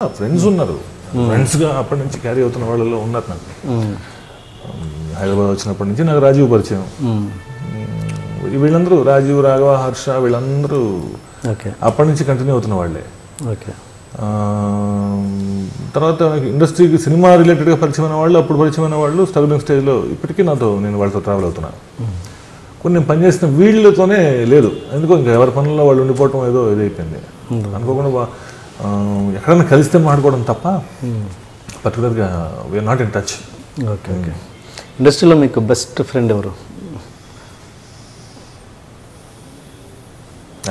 Friends ఉన్నారు, ఫ్రెండ్స్గా అప్పటి నుంచి క్యారీ అవుతున్న వాళ్ళలో ఉన్నారు. నాకు హైదరాబాద్ వచ్చినప్పటి నుంచి నాకు రాజీవ్ పరిచయం. వీళ్ళందరూ రాజీవ్, రాఘవ, హర్ష వీళ్ళందరూ అప్పటి నుంచి కంటిన్యూ అవుతున్న వాళ్ళే. తర్వాత ఇండస్ట్రీకి సినిమా రిలేటెడ్గా పరిచయమైన వాళ్ళు, అప్పుడు పరిచయమైన వాళ్ళు స్ట్రగ్లింగ్ స్టేజ్లో ఇప్పటికీ నేను వాళ్ళతో ట్రావెల్ అవుతున్నాను. కొన్ని నేను పనిచేసిన వీళ్ళతోనే లేదు, ఎందుకో ఇంకా ఎవరి పనుల్లో వాళ్ళు ఉండిపోవటం ఏదో ఇదైపోయింది. అనుకోకుండా ఎక్కడైనా కలిస్తే మాట్లాడుకోవడం తప్ప పర్టికులర్గా we are not in touch. Okay okay. ఇండస్ట్రీలో మీకు బెస్ట్ ఫ్రెండ్ ఎవరు?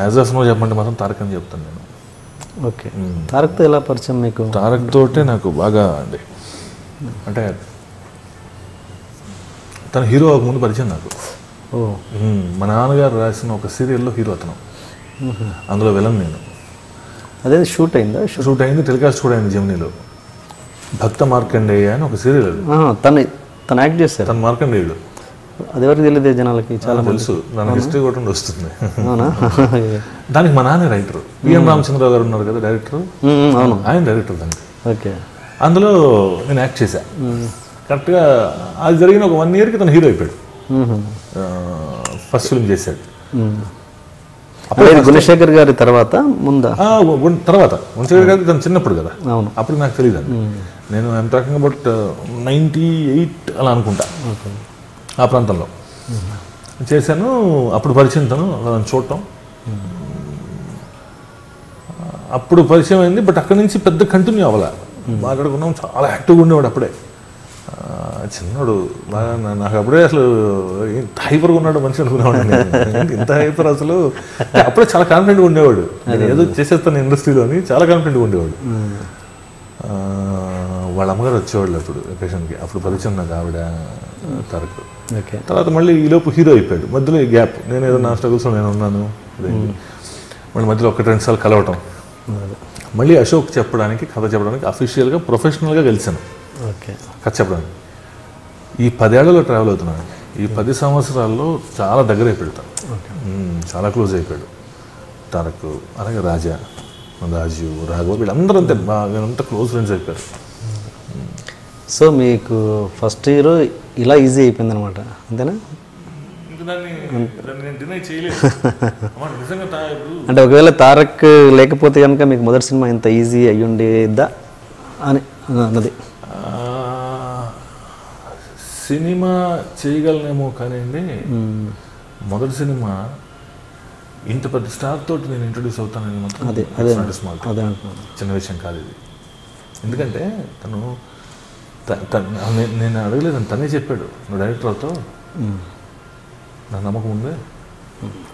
యాజ్ ఆఫ్ నో చెప్పంటే మాత్రం తారక్ అని చెప్తాను నేను. ఓకే. తారక్తో ఎలా పరిచయం మీకు? తారక్ తోటే నాకు బాగా అండి, అంటే తన హీరో ముందు పరిచయం నాకు. మా నాన్నగారు రాసిన ఒక సీరియల్లో హీరో అతను, అందులో విలన్ నేను. అదే షూట్ అయిందా? షూట్ అయింది, టెలికాస్ట్ కూడా అయింది జెమినీలో. భక్త మార్కండేయ అని ఒక సీరియల్. తను యాక్ట్ చేస్తారు. తను మార్కండేయుడు. అది ఎవరికి తెలియదు, జనాలకి చాలా తెలుసు. దానికి హిస్టరీ కూడా వస్తుంది. దానికి మా నాన్న రైటర్, పిఎన్ రామచంద్రరావు గారు ఉన్నారు కదా డైరెక్టర్, ఆయన డైరెక్టర్ దానికి. ఓకే. అందులో నేను యాక్ట్ చేశా. కరెక్ట్గా అది జరిగిన ఒక 1 yearకి తను హీరో అయిపోయాడు. ఫస్ట్ ఫిల్మ్ చేశాడు. గుణశేఖర్ గారి తర్వాత తర్వాత గుణశేఖర్ గారి తను చిన్నప్పుడు కదా, అప్పుడు నాకు తెలియదు. నేను ఐఎమ్ టాకింగ్ అబౌట్ 98 అలా అనుకుంటా. ఆ ప్రాంతంలో చేశాను. అప్పుడు పరిచయం తను చూడటం, అప్పుడు పరిచయం అయింది. బట్ అక్కడి నుంచి పెద్ద కంటిన్యూ అవ్వాల. మాట్లాడుకున్నాం, చాలా యాక్టివ్గా ఉండేవాడు. అప్పుడే చిన్నవాడు బాగా. నాకు అప్పుడే అసలు ఇంత హైపర్గా ఉన్నాడు మనిషి అనుకునేవాడు. ఇంత హైపర్ అసలు అప్పుడే చాలా కాన్ఫిడెంట్గా ఉండేవాడు. నేను ఏదో చేసేస్తాను ఇండస్ట్రీలో అని చాలా కాన్ఫిడెంట్గా ఉండేవాడు. వాళ్ళ అమ్మగారు వచ్చేవాళ్ళు అప్పుడు వెకేషన్కి. అప్పుడు పరిచయం నాకు ఆవిడ, తారక్. తర్వాత మళ్ళీ ఈలోపు హీరో అయిపోయాడు. మధ్యలో ఈ గ్యాప్, నేను ఏదో నా స్ట్రగుల్స్లో నేను ఉన్నాను. మళ్ళీ మధ్యలో 1-2 సార్లు కలవటం. మళ్ళీ అశోక్ చెప్పడానికి, కథ చెప్పడానికి అఫీషియల్గా ప్రొఫెషనల్గా కలిశాను. కథ చెప్పడానికి. ఈ 10 ఏళ్లలో ట్రావెల్ అవుతున్నాను. ఈ 10 సంవత్సరాల్లో చాలా దగ్గర అయిపోయాడు, చాలా క్లోజ్ అయిపోయాడు తారక్. అలాగే రాజా, రాజు, రాఘవ వీళ్ళందరూ అంతే, అంత క్లోజ్ ఫ్రెండ్స్ అయిపోయారు. సో మీకు ఫస్ట్ హీరో ఇలా ఈజీ అయిపోయింది అనమాట, అంతేనా? అంటే ఒకవేళ తారక్ లేకపోతే కనుక మీకు మొదటి సినిమా ఇంత ఈజీ అయ్యుండేదా అని అన్నది. సినిమా చేయగలనేమో కానీ అండి, మొదటి సినిమా ఇంత పెద్ద స్టార్ తోటి నేను ఇంట్రొడ్యూస్ అవుతానని మాత్రం చిన్న విషయం కాదు ఇది. ఎందుకంటే నేను అడగలేదని తనే చెప్పాడు, నువ్వు డైరెక్టర్ అవుతావు, నాకు నమ్మకం ఉంది,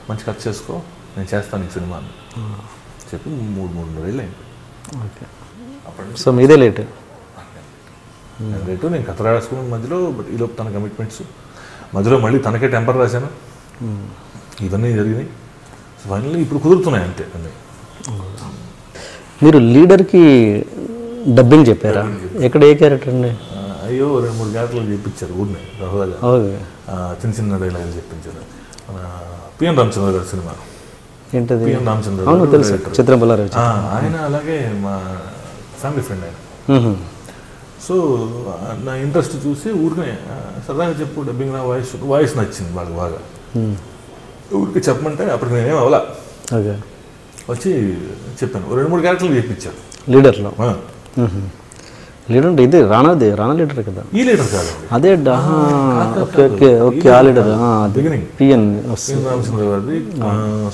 మంచి ఖర్చు చేసుకో, నేను చేస్తాను ఈ సినిమా అని చెప్పి 3 ఏళ్ళు అయింది. సో మీదే లేట్. నేను కథ రాసుకున్న మధ్యలో, బట్ ఈలోపు తన కమిట్మెంట్స్ మధ్యలో మళ్ళీ తనకే టెంపర్ రాశాను. ఇవన్నీ జరిగినాయి. ఫైనల్లీ ఇప్పుడు కుదురుతున్నాయి అంతే అన్నీ. మీరు లీడర్కి డబ్బింగ్ చెప్పారా? ఎక్కడ ఏ క్యారెక్టర్ అండి? అయ్యో 2-3 క్యారెక్టర్లు చెప్పించారు ఊరినే సహజంగా. చిన్న చిన్న డైలాగులు చెప్పించారు. మన పిఎన్ రామచంద్ర గారి సినిమా ఏంటది? పిఎన్ రామచంద్ర చిత్రంబల్లారావు ఆయన, అలాగే మా ఫ్యామిలీ ఫ్రెండ్ ఆయన. సో నా ఇంట్రెస్ట్ చూసి ఊరికే సరదాగా చెప్పు డబ్బింగ్, నా వాయిస్ నచ్చింది వాళ్ళకి బాగా. ఊరికి చెప్పమంటే అప్పటికి నేనేం అవలా, వచ్చి చెప్పాను. 2-3 క్యారెక్టర్లు చెప్పించారు లీడర్లో. లీడర్ అంటే ఇది రానా లీడర్ కదా? ఈ లీడర్ కాదు, అదే. ఓకే ఓకే ఓకే, ఆ లీడర్ బిగినింగ్ పిఎన్ రామచంద్ర గారిది,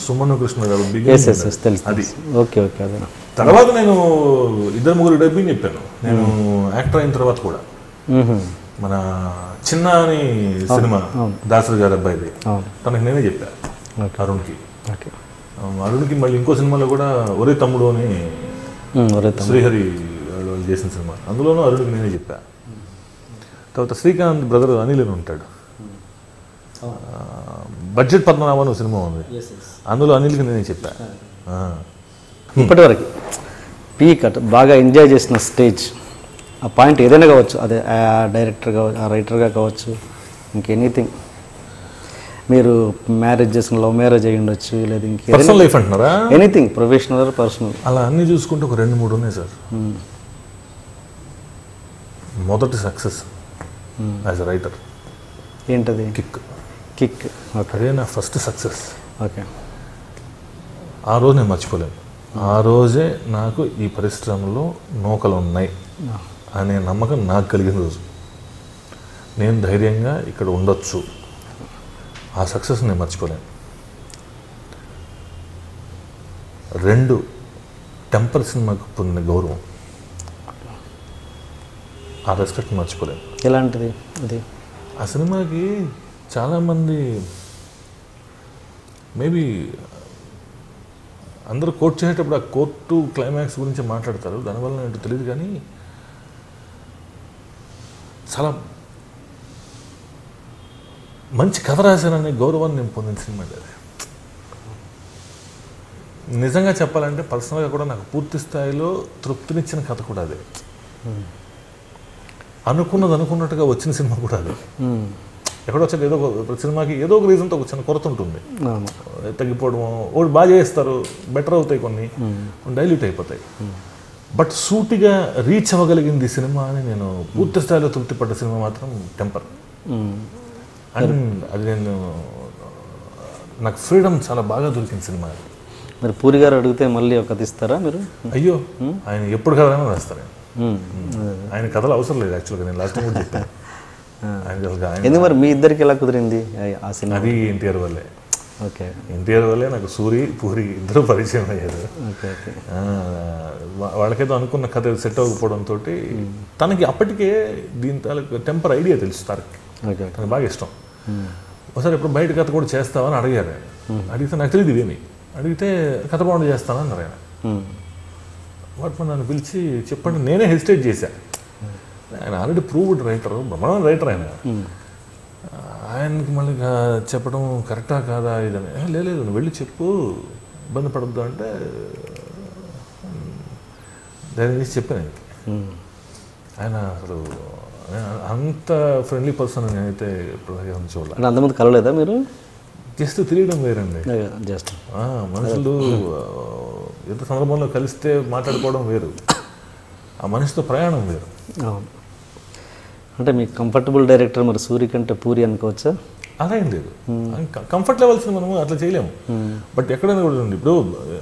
సుమన్ కృష్ణ గారు. అది ఓకే ఓకే. అదే తర్వాత నేను 2-3 డబ్బింగ్ చెప్పాను. నేను యాక్టర్ అయిన తర్వాత కూడా మన చిన్న అని సినిమా దాసరి గారి అబ్బాయిది, తనకి నేనే చెప్పాను అరుణ్కి. అరుణ్కి మళ్ళీ ఇంకో సినిమాలో కూడా ఒరే తమ్ముడు అని శ్రీహరి వాళ్ళు చేసిన సినిమా, అందులోనూ అరుణ్కి నేనే చెప్పా. తర్వాత శ్రీకాంత్ బ్రదర్ అనిల్ అని ఉంటాడు, బడ్జెట్ పద్మనాభం సినిమా ఉంది, అందులో అనిల్కి నేనే చెప్పా. ఇప్పటివరకు పీక్ బాగా ఎంజాయ్ చేసిన స్టేజ్, ఆ పాయింట్ ఏదైనా కావచ్చు, అదే డైరెక్టర్గా, రైటర్గా కావచ్చు, ఇంకెనీథింగ్ మీరు మ్యారేజ్ చేసిన లవ్ మ్యారేజ్ అయ్యి ఉండొచ్చు, లేదా ఇంకే పర్సనల్ లైఫ్ అంటున్నారా? Anything, professional are personal. అలా అన్నీ చూసుకుంటే ఒక 2-3 ఉన్నాయి సార్. మొదటి సక్సెస్ యాజ్ ఎ రైటర్. ఏంటది? కిక్. అదే నా ఫస్ట్ సక్సెస్. ఓకే. ఆ రోజు నేను మర్చిపోలేను. ఆ రోజే నాకు ఈ పరిశ్రమలో నూకలు ఉన్నాయి అనే నమ్మకం నాకు కలిగిన రోజు. నేను ధైర్యంగా ఇక్కడ ఉండొచ్చు. ఆ సక్సెస్ నేను మర్చిపోలేను. 2 టెంపర్ సినిమాకు పొందిన గౌరవం, ఆ రెస్పెక్ట్ మర్చిపోలేను. ఎలాంటిది అది? ఆ సినిమాకి చాలామంది మేబీ అందరూ కోర్టు చేసేటప్పుడు ఆ కోర్టు క్లైమాక్స్ గురించి మాట్లాడతారు, దానివల్ల ఏంటో తెలియదు. కానీ చాలా మంచి కథ రాశాననే గౌరవాన్ని నేను పొందిన సినిమా అది. నిజంగా చెప్పాలంటే పర్సనల్గా కూడా నాకు పూర్తి స్థాయిలో తృప్తినిచ్చిన కథ కూడా అదే. అనుకున్నట్టుగా వచ్చిన సినిమా కూడా అదే. ఎక్కడో వచ్చాక ఏదో ప్రతి సినిమాకి ఏదో ఒక రీజన్తో ఒక చిన్న కొరత ఉంటుంది, తగ్గిపోవడం. ఒకటి బాగా చేస్తారు, బెటర్ అవుతాయి, కొన్ని డైల్యూట్ అయిపోతాయి. బట్ సూటిగా రీచ్ అవ్వగలిగింది సినిమా అని నేను పూర్తి స్థాయిలో తృప్తిపడ్డ సినిమా మాత్రం టెంపర్. అండ్ అది నాకు ఫ్రీడమ్ చాలా బాగా దొరికిన సినిమా. మరి పూరి గారు అడిగితే మళ్ళీ ఒక కథ ఇస్తారా మీరు? అయ్యో, ఆయన ఎప్పుడు కథైనా రాస్తారు. ఆయన కథలు అవసరం లేదు యాక్చువల్గా. నేను లాస్ట్ టైం కూడా చెప్పాను. ఎందుకు మరి మీ ఇద్దరికి ఎలా కుదిరింది ఆ సినిమా? అది ఎన్టీఆర్ వల్లే. ఓకే. ఎన్టీఆర్ వల్లే నాకు పూరి ఇద్దరు పరిచయం అయ్యారు. వాళ్ళకేదో అనుకున్న కథ సెట్ అవ్వకపోవడంతో తనకి అప్పటికే దీని తాలూకు టెంపర్ ఐడియా తెలుసు. తనకు బాగా ఇష్టం. ఒకసారి ఎప్పుడు బయట కథ కూడా చేస్తావని అడిగారు. అడిగితే నాకు తెలియదు ఇవేమి. అడిగితే కథ బాగుండి చేస్తాను అన్నారు ఆయన. వాటి నన్ను పిలిచి చెప్పండి. నేనే హెసిటేట్ చేశాను. ఆయన ఆల్రెడీ ప్రూవ్డ్ రైటర్, బ్రహ్మాండ రైటర్ ఆయన. ఆయనకి మళ్ళీ చెప్పడం కరెక్టా కాదా ఇదని. లేదు నువ్వు వెళ్ళి చెప్పు, ఇబ్బంది పడద్దు అంటే దాని చేసి చెప్పాను ఆయనకి. ఆయన అసలు అంత ఫ్రెండ్లీ పర్సన్ నేనైతే చూడాలి. అంటే అంతమంది కలవలేదా మీరు? జస్ట్ తిరగడం వేరండి. జస్ట్ మనుషులు ఎంత సందర్భంలో కలిస్తే మాట్లాడుకోవడం వేరు, ఆ మనిషితో ప్రయాణం వేరు. అంటే మీకు కంఫర్టబుల్ డైరెక్టర్ మరి సూరి కంటే పూరి అనుకోవచ్చా? అలా ఏం లేదు. కంఫర్ట్ లెవెల్స్ మనము అట్లా చేయలేము. బట్ ఎక్కడైనా కూడా ఉంది. ఇప్పుడు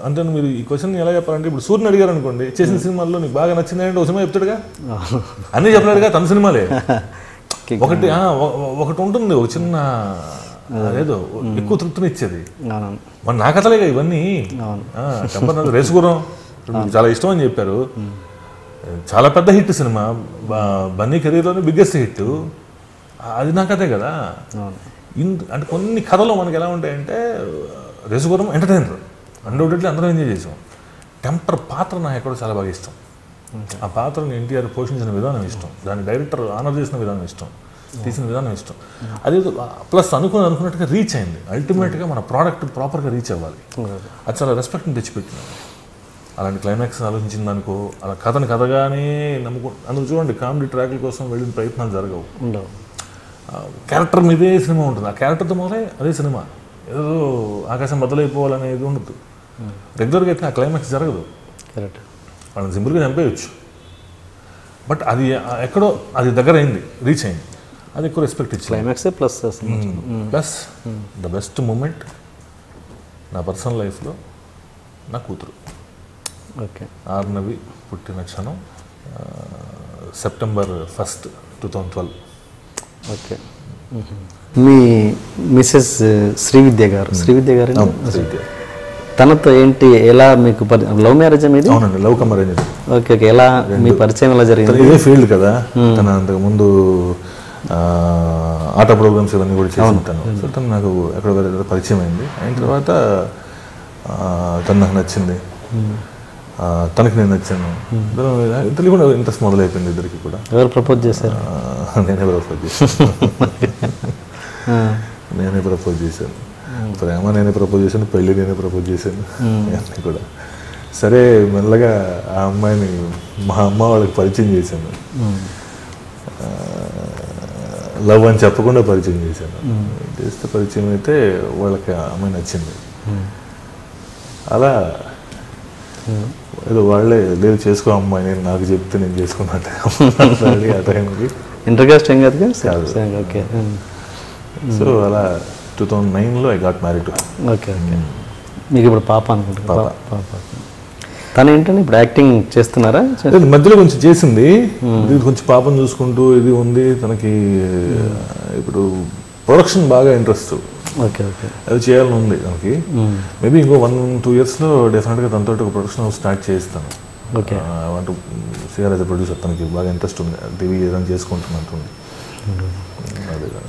అంటే మీరు ఈ క్వశ్చన్ ఎలా చెప్పాలంటే, ఇప్పుడు సూర్యుని అడిగారు అనుకోండి, చేసిన సినిమాల్లో నీకు బాగా నచ్చిందంటే ఒక సినిమా చెప్తాడుగా, అన్నీ చెప్పలేడుగా, తన సినిమాలే. ఒకటి ఉంటుంది, ఒక చిన్న అదేదో ఎక్కువ తృప్తినిచ్చేది. మన నా కథలేగా ఇవన్నీ. టెంపర్ రేసుగురం చాలా ఇష్టం అని చెప్పారు. చాలా పెద్ద హిట్ సినిమా, బన్నీ కెరీర్లోనే బిగ్గెస్ట్ హిట్. అది నా కథే కదా. అంటే కొన్ని కథలు మనకి ఎలా ఉంటాయంటే, రేసుగురం ఎంటర్టైనర్, అన్డౌటెడ్లీ అందరం ఎంజాయ్ చేసాం. టెంపర్ పాత్ర నాకు ఎక్కడో చాలా బాగా ఇష్టం. ఆ పాత్రను ఎన్టీఆర్ పోషించిన విధానం ఇష్టం, దాని డైరెక్టర్ ఆనర్ చేసిన విధానం ఇష్టం, తీసిన విధానం ఇష్టం. అదే ప్లస్ అనుకున్నట్టుగా రీచ్ అయింది. అల్టిమేట్గా మన ప్రోడక్ట్ ప్రాపర్గా రీచ్ అవ్వాలి. అది చాలా రెస్పెక్ట్ని తెచ్చిపెట్టినాను. అలాంటి క్లైమాక్స్ ఆలోచించింది అనుకో, అలా కథను కథగానే అందుకు చూడండి, కామెడీ ట్రాక్ల కోసం వెళ్ళిన ప్రయత్నాలు జరగవు. క్యారెక్టర్ మీదే సినిమా ఉంటుంది. ఆ క్యారెక్టర్తో మొదలై అదే సినిమా. ఏదో ఆకాశం బదులైపోవాలనేది ఉండదు. రెగ్యులర్గా అయితే ఆ క్లైమాక్స్ జరగదు. కరెక్ట్. వాళ్ళని సింపుల్గా చంపేయచ్చు. బట్ అది ఎక్కడో అది దగ్గర అయింది, రీచ్ అయింది. అది ఎక్కువ రెస్పెక్ట్ ఇచ్చింది. క్లైమాక్సే ప్లస్ ద బెస్ట్ మూమెంట్ నా పర్సనల్ లైఫ్లో నా కూతురు. ఓకే. ఆర్నవి పుట్టిన క్షణం September 1st, 2012. ఓకే. మీ మిస్సెస్ శ్రీవిద్య గారు తనతో ఏంటి, ఎలా మీకు లవ్ మ్యారేజ్ మీది? అవునండి, love come arrange. Okay okay. ఎలా మీ పరిచయం ఎలా జరిగింది? ఇదే ఫీల్డ్ కదా. తన అంతకుముందు ఆట ప్రోగ్రామ్స్ ఇవన్నీ కూడా చేసి ఉంటాను. సో తను నాకు ఎక్కడ పరిచయం అయింది. అయిన తర్వాత తను నాకు నచ్చింది, తనకి నేను నచ్చాను. ఇద్దరికి కూడా ఇంట్రెస్ట్ మొదలైపోయింది. ఇద్దరికి కూడా. ఎవరు ప్రపోజ్ చేశారు? నేనే ప్రపోజ్ చేశాను. ప్రేమ నేనే ప్రపోజ్ చేశాను, పెళ్ళి నేనే ప్రపోజ్ చేశాను, అన్నీ కూడా. సరే మెల్లగా ఆ అమ్మాయిని మా అమ్మ వాళ్ళకి పరిచయం చేశాను. లవ్ అని చెప్పకుండా పరిచయం చేశాను. చేస్తే పరిచయం అయితే వాళ్ళకి అమ్మాయి నచ్చింది. అలా ఏదో వాళ్ళే లేదు చేసుకో అమ్మాయి, నేను నాకు చెప్తే నేను చేసుకున్నట్టు ఆ టైంకి ఇంటర్కాస్ట్ ఏం కాదు ఓకే. సో అలా 2009లో I got married. Okay okay. మీకు ఇప్పుడు పాప అనుకుంటా? పాప. తను ఏంటంటే ఇప్పుడు యాక్టింగ్ చేస్తున్నారా? మధ్యలో కొంచెం చేసింది, కొంచెం పాపను చూసుకుంటూ ఇది ఉంది తనకి. ఇప్పుడు ప్రొడక్షన్ బాగా ఇంట్రెస్ట్. Okay okay. అది చేయాలని ఉంది తనకి. మేబీ ఇంకో 1-2 ఇయర్స్లో డెఫినెట్గా తనతో ఒక ప్రొడక్షన్ హౌస్ స్టార్ట్ చేస్తాను. ఓకే. అంటూ సిఆర్ యాజ్ ప్రొడ్యూసర్ తనకి బాగా ఇంట్రెస్ట్ ఉంది, టీవీ ఏదైనా చేసుకుంటున్నట్టుంది. అదే